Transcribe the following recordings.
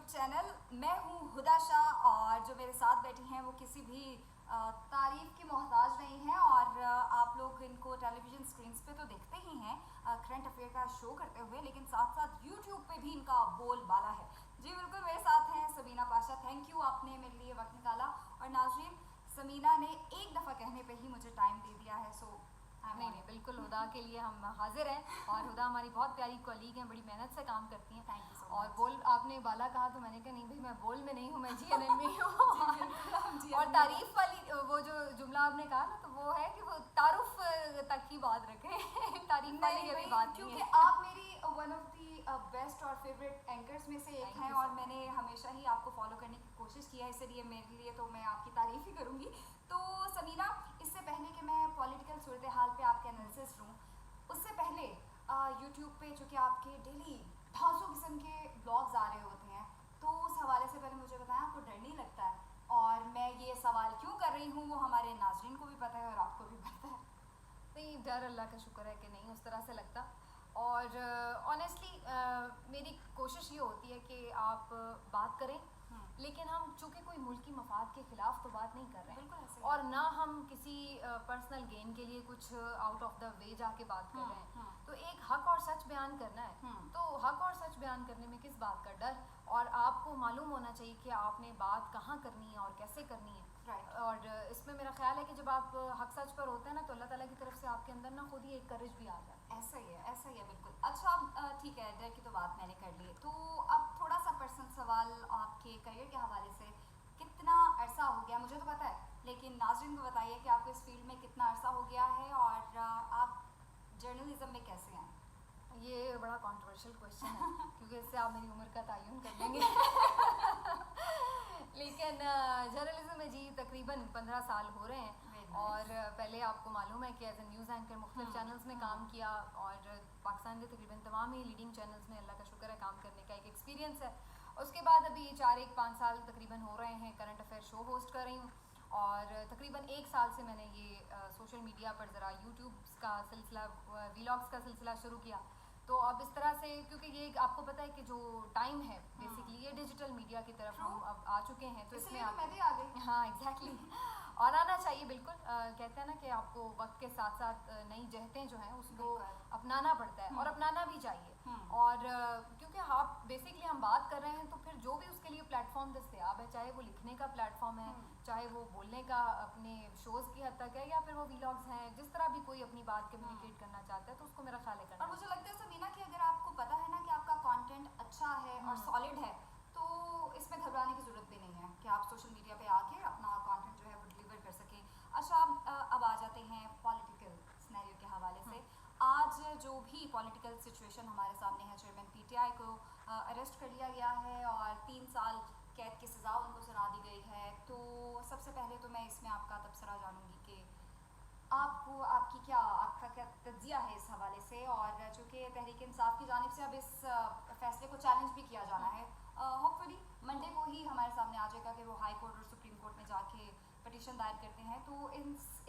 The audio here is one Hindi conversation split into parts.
चैनल। मैं हूँ हुदा शाह और जो मेरे साथ बैठी हैं वो किसी भी तारीफ की मोहताज नहीं हैं और आप लोग इनको टेलीविज़न स्क्रीन्स पे तो देखते ही हैं करंट अफेयर का शो करते हुए, लेकिन साथ साथ यूट्यूब पे भी इनका बोलबाला है। जी बिल्कुल, मेरे साथ हैं समीना पाशा। थैंक यू, आपने मेरे लिए वक्त निकाला। और नाज़रीन, समीना ने एक दफ़ा कहने पे ही मुझे टाइम दे दिया है, सो नहीं, बिल्कुल हुदा के लिए हम हाजिर हैं और हुदा हमारी बहुत प्यारी कॉलीग हैं, बड़ी मेहनत से काम करती हैं। थैंक यू सो और मच। बोल आपने बाला कहा तो मैंने कहा नहीं भाई, मैं बोल में नहीं हूँ, मैं जीएनएम में हूँ। और तारीफ वाली वो जो जुमला आपने कहा ना, तो वो है कि वो तारुफ तक ही बात रखें तारीफ वाली ये भी बात नहीं क्योंकि है। आप मेरी वन ऑफ दी बेस्ट और फेवरेट एंकर्स में से एक Thank हैं you so और मैंने हमेशा ही आपको फॉलो करने की कोशिश की है, इसलिए मेरे लिए तो मैं आपकी तारीफ ही करूँगी। तो समीना, इससे पहले कि मैं पॉलिटिकल सूरत हाल पे आपके एनालिसिस लूँ, उससे पहले यूट्यूब पे चूँकि आपके डेली ढांसों किस्म के ब्लॉग्स आ रहे होते हैं, तो उस हवाले से पहले मुझे बताएं, आपको डर नहीं लगता है? और मैं ये सवाल क्यों कर रही हूँ वो हमारे नाज़रीन को भी पता है और आपको भी पता है। नहीं, डर अल्लाह का शुक्र है कि नहीं उस तरह से लगता। और ऑनेस्टली मेरी कोशिश ये होती है कि आप बात करें, लेकिन हम चूँकि कोई मुल्की मफाद के ख़िलाफ़ तो बात नहीं कर रहे बिल्कुल ऐसे हैं और ना हम किसी पर्सनल गेन के लिए कुछ आउट ऑफ द वे जाके बात कर रहे हैं। तो एक हक और सच बयान करना है, तो हक और सच बयान करने में किस बात का डर? और आपको मालूम होना चाहिए कि आपने बात कहाँ करनी है और कैसे करनी है। और इसमें मेरा ख्याल है कि जब आप हक सच पर होते हैं ना, तो अल्लाह ताला की तरफ से आपके अंदर ना खुद ही एक करेज भी आ जाता है। ऐसा ही है, ऐसा ही है, बिल्कुल। अच्छा, ठीक है, डर की तो बात मैंने कर ली। तो अब थोड़ा सा पर्सनल सवाल आपके करियर के हवाले से। कितना अरसा हो गया, मुझे तो पता है, लेकिन नाज़रीन को बताइए कि आपको इस फील्ड में कितना अरसा हो गया है और आप जर्नलिज्म में कैसे आए? ये बड़ा कंट्रोवर्शियल क्वेश्चन है क्योंकि इससे आप मेरी उम्र का तयन कर लेंगे। लेकिन जर्नलिज्म में जी तकरीबन 15 साल हो रहे हैं। और पहले आपको मालूम है कि एज ए न्यूज़ एंकर मुख्तलिफ चैनल्स में काम किया और पाकिस्तान के तकरीबन तमाम ही लीडिंग चैनल्स में अल्लाह का शुक्र है काम करने का एक एक्सपीरियंस है। उसके बाद अभी 4-5 साल तकरीबन हो रहे हैं करंट अफेयर शो होस्ट कर रही हूँ और तकरीबन 1 साल से मैंने ये सोशल मीडिया पर ज़रा यूट्यूब का सिलसिला, वीलॉग्स का सिलसिला शुरू किया। तो अब इस तरह से, क्योंकि ये आपको पता है कि जो टाइम है बेसिकली ये डिजिटल मीडिया की तरफ हम अब आ चुके हैं, तो इसमें आप मैं भी आ गई। हाँ एग्जैक्टली और आना चाहिए बिल्कुल। कहते हैं ना कि आपको वक्त के साथ साथ नई जहतें जो हैं उसको अपनाना पड़ता है और अपनाना भी चाहिए। और क्योंकि आप बेसिकली हम बात कर रहे हैं, तो फिर जो भी उसके लिए प्लेटफॉर्म दस्तयाब है, चाहे वो लिखने का प्लेटफॉर्म है, चाहे वो बोलने का अपने शोज़ की हद तक है, या फिर वो वीलॉग्स हैं, जिस तरह भी कोई अपनी बात कम्युनिकेट करना चाहता है तो उसको मेरा ख्याल है करना। और मुझे लगता है समीना कि अगर आपको पता है ना कि आपका कंटेंट अच्छा है और सॉलिड है, तो इसमें घबराने की ज़रूरत भी नहीं है कि आप सोशल मीडिया पे आके अपना कंटेंट जो है वो डिलीवर कर सकें। अच्छा, अब आ जाते हैं पॉलिटिकल सिनेरियो के हवाले से। आज जो भी पॉलिटिकल सिचुएशन हमारे सामने है, चेयरमैन पीटीआई को अरेस्ट कर लिया गया है और 3 साल कैद की सज़ा उनको सुना दी गई है। तो सबसे पहले तो मैं इसमें आपका तबसरा जानूँगी कि आपका क्या तज्जिया है इस हवाले से, और चूँकि तहरीक इंसाफ की जानिब से अब इस फैसले को चैलेंज भी किया जाना है। होपफुली मंडे को ही हमारे सामने आ जाएगा कि वो हाई कोर्ट और सुप्रीम कोर्ट में जाके पटिशन दायर करते हैं। तो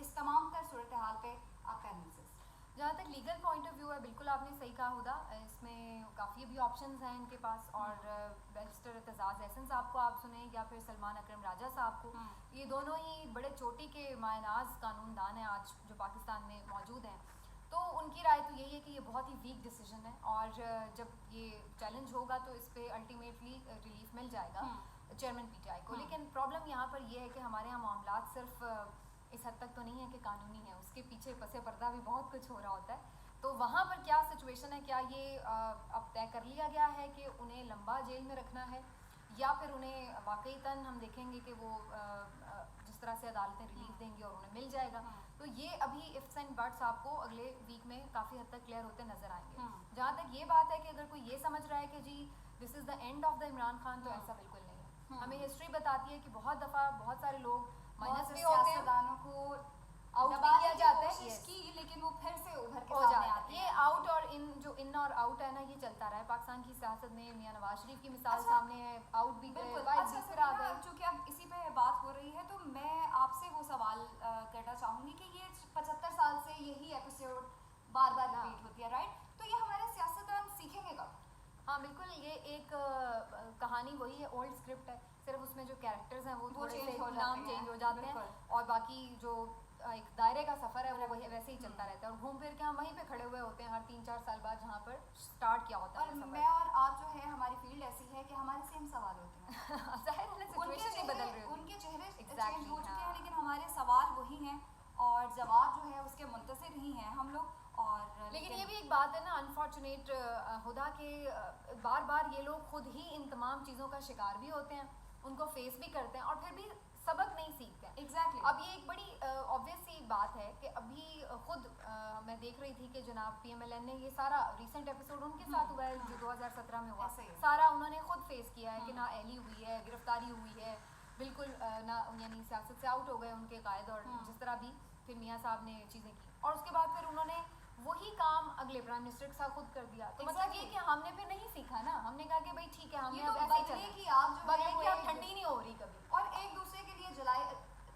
इस तमाम तर सूरत हाल पे आपका एनालिसिस? जहाँ तक लीगल पॉइंट ऑफ व्यू है, बिल्कुल आपने सही कहा हुदा, इसमें काफ़ी भी ऑप्शंस हैं इनके पास। और बैरिस्टर एतजाज़ एहसन साहब को आप सुने या फिर सलमान अकरम राजा साहब को, ये दोनों ही बड़े चोटी के मायनाज कानूनदान हैं आज जो पाकिस्तान में मौजूद हैं। तो उनकी राय तो यही है कि ये बहुत ही वीक डिसीजन है और जब ये चैलेंज होगा तो इस पर अल्टीमेटली रिलीफ मिल जाएगा चेयरमैन पीटीआई को। लेकिन प्रॉब्लम यहाँ पर यह है कि हमारे यहाँ मामला सिर्फ इस हद तक तो नहीं है कि कानूनी है, उसके पीछे पसे पर्दा भी बहुत कुछ हो रहा होता है। तो वहाँ पर क्या सिचुएशन है, क्या ये अब तय कर लिया गया है कि उन्हें लंबा जेल में रखना है, या फिर उन्हें वाकईतन हम देखेंगे कि वो जिस तरह से अदालतें रिलीफ देंगी और उन्हें मिल जाएगा। तो ये अभी इफ्स एंड बट्स आपको अगले वीक में काफ़ी हद तक क्लियर होते नजर आएंगे। जहाँ तक ये बात है कि अगर कोई ये समझ रहा है कि जी this is the end of the Imran Khan, तो ऐसा बिल्कुल नहीं है। हमें हिस्ट्री बताती है कि बहुत दफ़ा बहुत सारे लोग माइनस भी होते हैं को आउट भी किया जाता है, कोशिश की, लेकिन वो फिर से उभर के हो सामने जाता आते है। ये हैं। आउट और इन, जो इन और आउट है ना, ये चलता रहा है पाकिस्तान की सियासत में। मियां नवाज शरीफ की मिसाल सामने है, आउट भी गए, अच्छा फिर आ गए। चूँकि अब इसी पे बात हो रही है, तो मैं आपसे वो सवाल करना चाहूँगी कि ये 75 साल से यही एपिसोड बार बार रिपीट होती है, राइट? तो ये हमारे सियासतदान सीखेंगे कब? हाँ बिल्कुल, ये एक कहानी वही है, ओल्ड स्क्रिप्ट है, सिर्फ उसमें जो कैरेक्टर्स हैं वो थोड़े से change हो नाम जाते चेंज हो हैं, जाते हैं, बिल्कुल। और बाकी जो एक दायरे का सफ़र है वो वही वैसे ही चलता रहता है, और घूम फिर के हम वहीं पे खड़े हुए होते हैं हर 3-4 साल बाद जहाँ पर स्टार्ट किया होता और है मैं और आप जो है, हमारी फील्ड ऐसी है कि हमारे सेम सवाल होते हैं। सफ़र। जाहिर है सिचुएशन नहीं बदल रही होती। उनके चेहरे Exactly, चेंज हो चुके हैं, हाँ। लेकिन हमारे सवाल वही हैं और जवाब जो है उसके मुंतज़िर ही हैं हम लोग। और लेकिन ये भी एक बात है ना अनफॉर्चुनेट हुदा के बार बार ये लोग खुद ही इन तमाम चीज़ों का शिकार भी होते हैं, उनको फेस भी करते हैं, और फिर भी सबक नहीं सीखते हैं। एग्जैक्टली। अब ये एक बड़ी ऑब्वियस सी बात है कि अभी खुद मैं देख रही थी कि जनाब PMLN ने ये सारा रिसेंट एपिसोड उनके साथ हुआ है जो 2017 में हुआ, ऐसे ही। सारा उन्होंने खुद फेस किया है कि ना एली हुई है, गिरफ्तारी हुई है, बिल्कुल ना यानी सियासत से आउट हो गए उनके कायद, और जिस तरह भी फिर मियाँ साहब ने चीज़ें की, और उसके बाद फिर उन्होंने वही काम अगले प्राइम मिनिस्टर के साथ खुद कर दिया। तो मतलब ये कि हमने फिर नहीं सीखा ना, हमने कहा कि भाई ठीक है, हमने ये अब तो ऐसे ही बदले चलना की है। आग जो है बदले वो की आग एक- ठंडी नहीं हो रही कभी। और एक दूसरे के लिए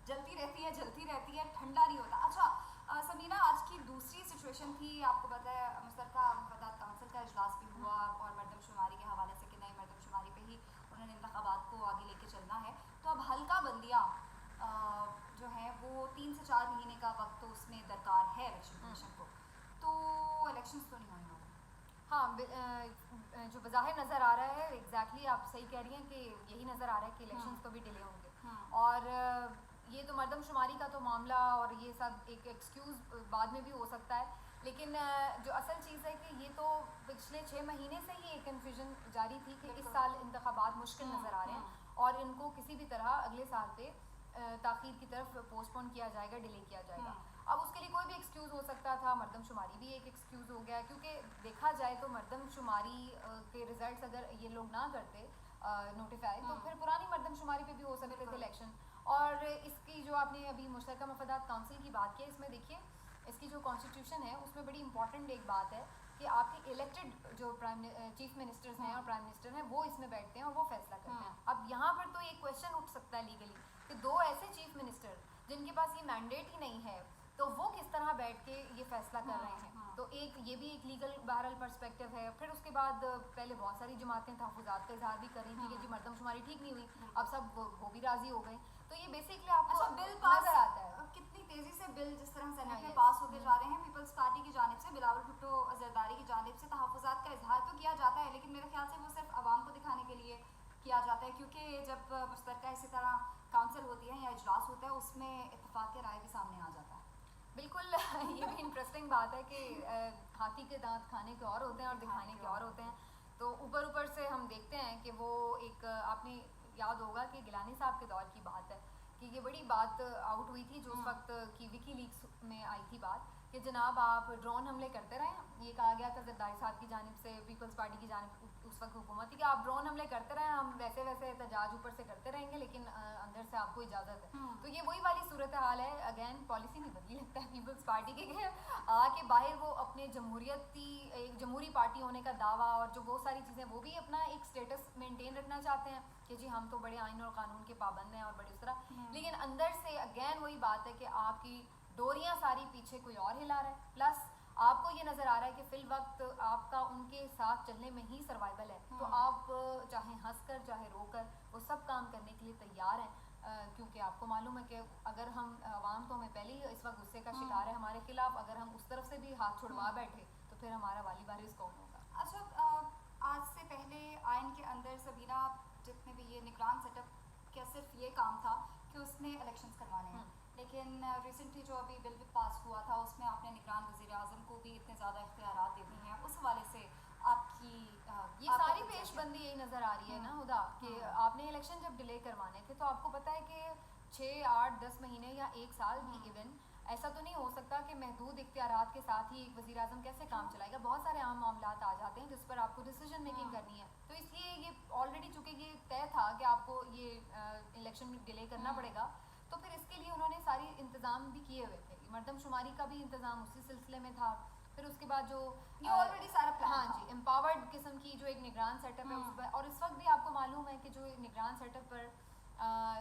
जलती रहती है, जलती रहती है, ठंडा नहीं होता। अच्छा समीना, आज की दूसरी सिचुएशन थी, आपको पता है मुश्तरका मफादात काउंसिल का इजलास भी हुआ और मरदमशुमारी के हवाले से कि नई मरदमशुमारी पे ही उन्होंने इंतखाबात को आगे लेके चलना है। तो अब हल्का बंदियाँ जो हैं वो 3 से 4 महीने का वक्त तो उसमें दरकार है इलेक्शन कमीशन को, तो इलेक्शंस तो नहीं होने वाले। हाँ, जो बज़ाहिर नज़र आ रहा है, एग्जैक्टली आप सही कह रही हैं कि यही नज़र आ रहा है कि इलेक्शंस तो भी डिले होंगे, और ये तो मरदमशुमारी का तो मामला और ये सब एक एक्सक्यूज़ बाद में भी हो सकता है, लेकिन जो असल चीज़ है कि ये तो पिछले 6 महीने से ही एक कन्फ्यूजन जारी थी कि इस साल इंतखाबात मुश्किल नज़र आ रहे हैं और इनको किसी भी तरह अगले साल पे ताख़ीर की तरफ पोस्टपोन किया जाएगा, डिले किया जाएगा। अब उसके लिए कोई भी एक्सक्यूज़ हो सकता था, मरदमशुमारी भी एक एक्सक्यूज़ हो गया, क्योंकि देखा जाए तो मरदमशुमारी के रिजल्ट्स अगर ये लोग ना करते नोटिफाई, तो फिर पुरानी मरदमशुमारी पे भी हो सकते थे इलेक्शन। और इसकी जो आपने अभी मुश्तरका मफादात काउंसिल की बात की, इसमें देखिए इसकी जो कॉन्स्टिट्यूशन है उसमें बड़ी इंपॉर्टेंट एक बात है कि आपके इलेक्टेड जो चीफ मिनिस्टर्स हैं और प्राइम मिनिस्टर हैं वो इसमें बैठते हैं और वो फैसला करते हैं। अब यहाँ पर तो एक क्वेश्चन उठ सकता है लीगली कि दो ऐसे चीफ मिनिस्टर जिनके पास ये मैंडेट ही नहीं है, तो वो किस तरह बैठ के ये फैसला कर रहे हैं। तो एक ये भी एक लीगल बहरहाल पर्सपेक्टिव है। फिर उसके बाद पहले बहुत सारी जमातें तहफ़्फ़ुज़ात का इजहार भी कर रही थी कि जी मरदमशुमारी ठीक नहीं हुई, अब सब वो भी राज़ी हो गए। तो ये बेसिकली आपको अच्छा, बिल पास नज़र आता है कितनी तेजी से बिल जिस तरह सेनेट में yes. पास होते जा रहे हैं। पीपल्स पार्टी की जानिब से बिलावल भुट्टो जरदारी की जानिब से तहफ़्फ़ुज़ात का इजहार तो किया जाता है, लेकिन मेरे ख्याल से वो सिर्फ आवाम को दिखाने के लिए किया जाता है, क्योंकि जब मुश्तरका इसी तरह काउंसिल होती है या इजलास होता है उसमें इत्तेफाक राय भी सामने आ जाता है। बिल्कुल ये भी इंटरेस्टिंग बात है कि हाथी के दांत खाने के और होते हैं और दिखाने के और होते हैं। तो ऊपर ऊपर से हम देखते हैं कि वो एक आपने याद होगा कि गिलानी साहब के दौर की बात है कि ये बड़ी बात आउट हुई थी जो उस वक्त की विकीलीक्स में आई थी बात कि जनाब आप ड्रोन हमले करते रहें। ये कहा गया था जरदारी साहब की जानिब से, पीपल्स पार्टी की जानिब उस वक्त हुकूमत थी कि आप ड्रोन हमले करते रहें, हम वैसे वैसे एहतजाज ऊपर से करते रहेंगे लेकिन अंदर से आपको इजाज़त है। तो ये वही वाली सूरत हाल है। अगेन पॉलिसी नहीं बदली लगता है पीपल्स पार्टी के आके बाहर वो अपने जमहूरियती एक जमहूरी पार्टी होने का दावा और जो बहुत सारी चीज़ें वो भी अपना एक स्टेटस मेंटेन रखना चाहते हैं कि जी हम तो बड़े आइन और कानून के पाबंद हैं और बड़े उस तरह, लेकिन अंदर से अगेन वही बात है कि आपकी डोरियां सारी पीछे कोई और हिला रहा है। प्लस आपको ये नज़र आ रहा है कि फिल वक्त आपका उनके साथ चलने में ही सर्वाइवल है, तो आप चाहे हंसकर चाहे रोकर वो सब काम करने के लिए तैयार हैं, क्योंकि आपको मालूम है कि अगर हम आवाम तो हमें पहले ही इस वक्त गुस्से का शिकार है हमारे खिलाफ, अगर हम उस तरफ से भी हाथ छुड़वा बैठे तो फिर हमारा वाली वारिस कौन होगा। अच्छा, आज से पहले आइन के अंदर सबीना जितने भी ये निगरान सेटअप क्या सिर्फ ये काम था कि उसने इलेक्शंस करवाने हैं, लेकिन रिसेंटली जो अभी बिल भी पास हुआ था उसमें आपने निगरान वज़ीर आज़म को भी इतने ज़्यादा इख्तियारात दे दिए हैं। उस हवाले से आपकी ये सारी पेशबंदी यही नज़र आ रही है ना हुदा कि आपने इलेक्शन जब डिले करवाने थे तो आपको पता है कि 6, 8, 10 महीने या 1 साल भी इवन ऐसा तो नहीं हो सकता कि महदूद इख्तियारात के साथ ही एक वज़ीर आज़म कैसे काम चलाएगा। बहुत सारे अहम मामलात आ जाते हैं जिस पर आपको डिसीजन मेकिंग करनी है, तो इसलिए ये ऑलरेडी चूँकि ये तय था कि आपको ये इलेक्शन डिले करना पड़ेगा, तो फिर इसके लिए उन्होंने सारी इंतज़ाम भी किए हुए थे। मरदमशुमारी का भी इंतज़ाम उसी सिलसिले में था। फिर उसके बाद जो ये ऑलरेडी सारा प्लान हाँ था। जी, एम्पावर्ड किस्म की जो एक निगरान सेटअप है उस पर, और इस वक्त भी आपको मालूम है कि जो निगरान सेटअप पर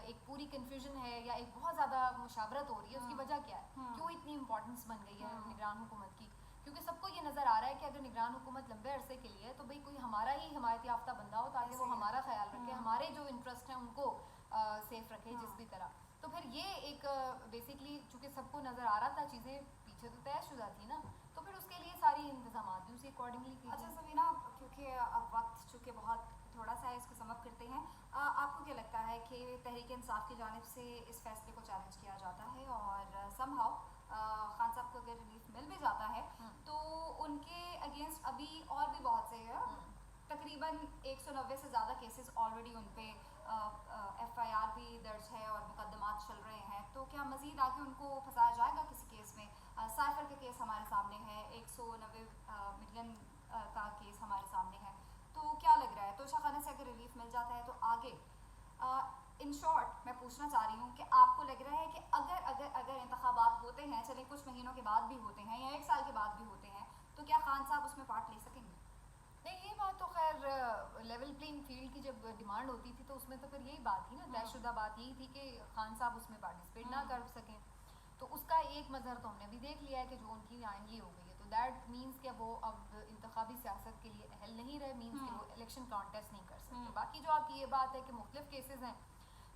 एक पूरी कन्फ्यूजन है या एक बहुत ज़्यादा मुशावरत हो रही है, उसकी वजह क्या है, क्यों इतनी इंपॉर्टेंस बन गई है निगरान हुकूमत की। क्योंकि सबको ये नज़र आ रहा है कि अगर निगरान हुकूमत लंबे अरसे के लिए है तो भाई कोई हमारा ही हिमायत याफ्ता बंदा हो ताकि वो हमारा ख्याल रखे, सेफ रखे हाँ। जिस भी तरह। तो फिर ये एक बेसिकली चूँकि सबको नज़र आ रहा था चीज़ें पीछे तो तयशुदा थी ना, तो फिर उसके लिए सारी इंतजाम भी उसी अकॉर्डिंगली अच्छा कीजिए। सबीना, क्योंकि अब वक्त चूँकि बहुत थोड़ा सा है, इसको समाप्त करते हैं। आपको क्या लगता है कि तहरीक इंसाफ की जानिब से इस फैसले को चैलेंज किया जाता है और समहाउ खान साहब को अगर रिलीफ मिल भी जाता है तो उनके अगेंस्ट अभी और भी बहुत से तकरीबन 190 से ज़्यादा केसेस ऑलरेडी उन पे FIR भी दर्ज है और मुकदमात चल रहे हैं, तो क्या मज़ीद आगे उनको फंसाया जाएगा किसी केस में? साइफर का केस हमारे सामने है, 190 मिलियन का केस हमारे सामने है, तो क्या लग रहा है तोशा खाना से अगर रिलीफ मिल जाता है तो आगे इन शॉर्ट मैं पूछना चाह रही हूँ कि आपको लग रहा है कि अगर अगर अगर इंतखाबात होते हैं, चले कुछ महीनों के बाद भी होते हैं या 1 साल के बाद भी होते हैं, तो क्या खान साहब उसमें पार्ट ले सकेंगे? नहीं, ये बात तो खैर लेवल प्लेइंग फील्ड की जब डिमांड होती थी तो उसमें तो फिर यही बात थी ना, तयशुदा बात यही थी कि खान साहब उसमें पार्टिसिपेट ना कर सकें। तो उसका एक मज़हर तो हमने भी देख लिया है कि जो उनकी आइनली हो गई है, तो दैट मीन्स कि वो अब इंतखाबी सियासत के लिए अहल नहीं रहे, मीन्स कि वो इलेक्शन कॉन्टेस्ट नहीं कर सकते। बाकी जो आपकी ये बात है कि मुख्तलिफ केसेस हैं,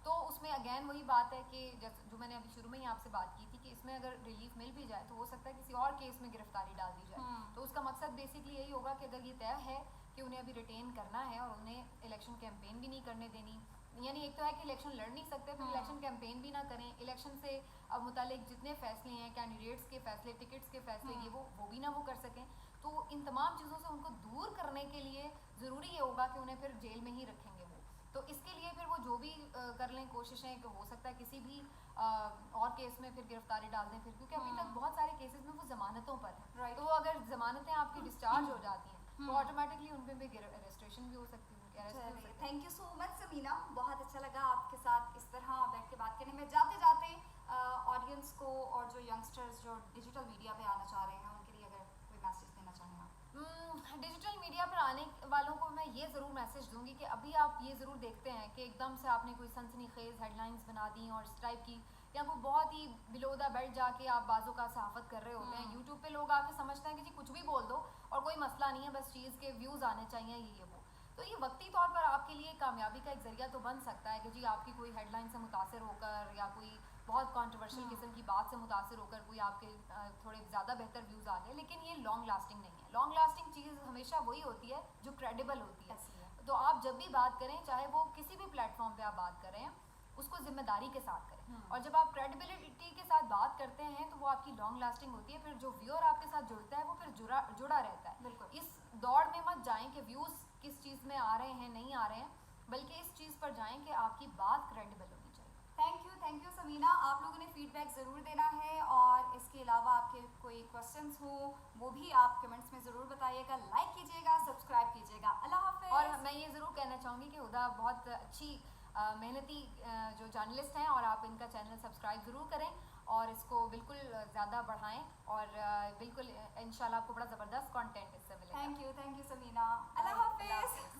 तो उसमें अगेन वही बात है कि जैसे जो मैंने अभी शुरू में ही आपसे बात की थी कि इसमें अगर रिलीफ मिल भी जाए तो हो सकता है किसी और केस में गिरफ्तारी डाल दी जाए। तो उसका मकसद बेसिकली यही होगा कि अगर ये तय है कि उन्हें अभी रिटेन करना है और उन्हें इलेक्शन कैंपेन भी नहीं करने देनी, यानी एक तो है कि इलेक्शन लड़ नहीं सकते, फिर इलेक्शन कैंपेन भी ना करें, इलेक्शन से अब मुतालिक जितने फैसले हैं, कैंडिडेट्स के फैसले, टिकट्स के फैसले, ये वो भी ना वो कर सकें। तो इन तमाम चीज़ों से उनको दूर करने के लिए ज़रूरी ये होगा कि उन्हें फिर जेल में ही रखेंगे वो। तो इसके लिए फिर वो जो भी कर लें कोशिशें, कि हो सकता है किसी भी और केस में फिर गिरफ्तारी डाल दें फिर, क्योंकि अभी तक बहुत सारे केसेस में वो ज़मानतों पर है। तो अगर ज़मानतें आपकी डिस्चार्ज हो जाती हैं तो ऑटोमेटिकली उन पर भी अरेस्ट्रेशन भी हो सकती है। Thank you so much Sabina, बहुत अच्छा लगा आपके साथ इस तरह बैठ के बात करने में। जाते जाते ऑडियंस को और जो यंगस्टर्स जो डिजिटल मीडिया पे आना चाह रहे हैं उनके लिए अगर कोई मैसेज देना चाहें आप? डिजिटल मीडिया पर आने वालों को मैं ये ज़रूर मैसेज दूंगी कि अभी आप ये ज़रूर देखते हैं कि एकदम से आपने कोई सनसनीखेज़ हेडलाइंस बना दी और इस टाइप की, या कोई बहुत ही बिलो द बेल्ट जाके आप बाजू का सहाफ़त कर रहे होते हैं। यूट्यूब पे लोग आके समझते हैं कि जी कुछ भी बोल दो और कोई मसला नहीं है, बस चीज़ के व्यूज़ आने चाहिए, ये वो। तो ये वक्ती तौर पर आपके लिए कामयाबी का एक ज़रिया तो बन सकता है कि जी आपकी कोई हेडलाइन से मुतासर होकर या कोई बहुत कंट्रोवर्शियल किस्म की बात से मुतासर होकर कोई आपके थोड़े ज़्यादा बेहतर व्यूज़ आ गए, लेकिन ये लॉन्ग लास्टिंग नहीं है। लॉन्ग लास्टिंग चीज़ हमेशा वही होती है जो क्रेडिबल होती है। तो आप जब भी बात करें, चाहे वो किसी भी प्लेटफॉर्म पे आप बात करें, उसको जिम्मेदारी के साथ करें। और जब आप क्रेडिबिलिटी के साथ बात करते हैं तो वो आपकी लॉन्ग लास्टिंग होती है। फिर जो व्यूअर आपके साथ जुड़ता है वो फिर जुड़ा रहता है। बिल्कुल। इस दौड़ में मत जाएं कि व्यूज़ किस चीज़ में आ रहे हैं, नहीं आ रहे हैं, बल्कि इस चीज़ पर जाएं कि आपकी बात क्रेडिबल होनी चाहिए। थैंक यू समीना, आप लोगों ने फीडबैक ज़रूर देना है और इसके अलावा आपके कोई क्वेश्चंस हो वो भी आप कमेंट्स में ज़रूर बताइएगा। लाइक कीजिएगा, सब्सक्राइब कीजिएगा। अल्लाह हाफ़िज़। और मैं ये ज़रूर कहना चाहूँगी कि हुदा बहुत अच्छी मेहनती जो जर्नलिस्ट हैं और आप इनका चैनल सब्सक्राइब ज़रूर करें और इसको बिल्कुल ज़्यादा बढ़ाएं और बिल्कुल इंशाल्लाह आपको बड़ा ज़बरदस्त कंटेंट इससे मिलेगा। Thank you Samina. अल्लाह हाफ़िज़।